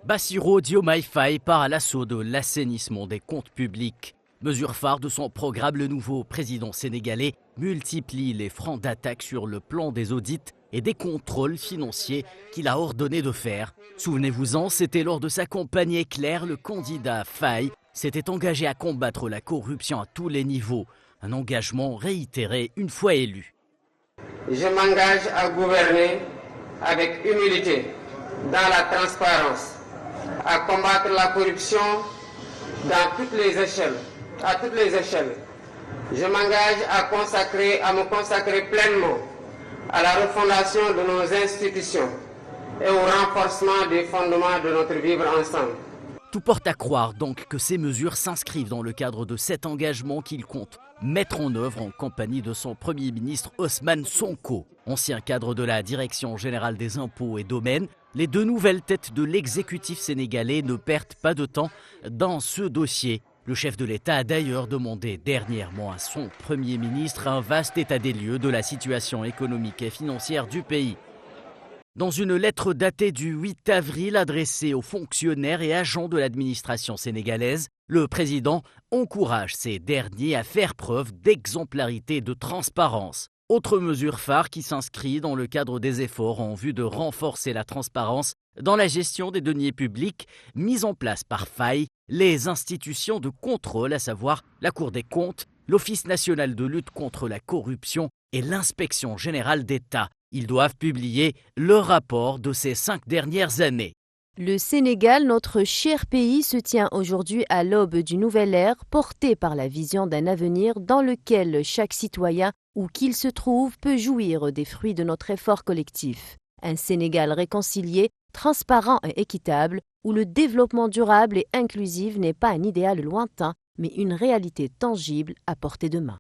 Bassirou Diomaye Faye part à l'assaut de l'assainissement des comptes publics. Mesure phare de son programme, le nouveau président sénégalais multiplie les fronts d'attaque sur le plan des audits et des contrôles financiers qu'il a ordonné de faire. Souvenez-vous-en, c'était lors de sa campagne éclair, le candidat Faye s'était engagé à combattre la corruption à tous les niveaux. Un engagement réitéré une fois élu. Je m'engage à gouverner avec humilité, dans la transparence, à combattre la corruption dans toutes les échelles, à toutes les échelles. Je m'engage à me consacrer pleinement à la refondation de nos institutions et au renforcement des fondements de notre vivre ensemble. Tout porte à croire donc que ces mesures s'inscrivent dans le cadre de cet engagement qu'il compte mettre en œuvre en compagnie de son Premier ministre Ousmane Sonko. Ancien cadre de la Direction générale des impôts et domaines, les deux nouvelles têtes de l'exécutif sénégalais ne perdent pas de temps dans ce dossier. Le chef de l'État a d'ailleurs demandé dernièrement à son Premier ministre un vaste état des lieux de la situation économique et financière du pays. Dans une lettre datée du 8 avril adressée aux fonctionnaires et agents de l'administration sénégalaise, le président encourage ces derniers à faire preuve d'exemplarité et de transparence. Autre mesure phare qui s'inscrit dans le cadre des efforts en vue de renforcer la transparence dans la gestion des deniers publics mise en place par Faye, les institutions de contrôle, à savoir la Cour des comptes, l'Office national de lutte contre la corruption et l'Inspection générale d'État. Ils doivent publier le rapport de ces 5 dernières années. Le Sénégal, notre cher pays, se tient aujourd'hui à l'aube d'une nouvelle ère portée par la vision d'un avenir dans lequel chaque citoyen, où qu'il se trouve, peut jouir des fruits de notre effort collectif. Un Sénégal réconcilié, transparent et équitable, où le développement durable et inclusif n'est pas un idéal lointain, mais une réalité tangible à portée de main.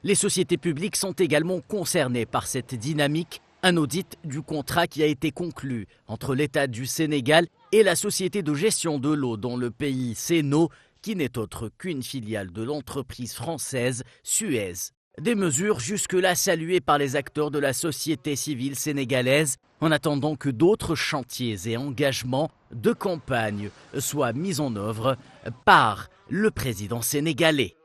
Les sociétés publiques sont également concernées par cette dynamique. Un audit du contrat qui a été conclu entre l'État du Sénégal et la société de gestion de l'eau dans le pays Séno, qui n'est autre qu'une filiale de l'entreprise française Suez. Des mesures jusque-là saluées par les acteurs de la société civile sénégalaise, en attendant que d'autres chantiers et engagements de campagne soient mis en œuvre par le président sénégalais.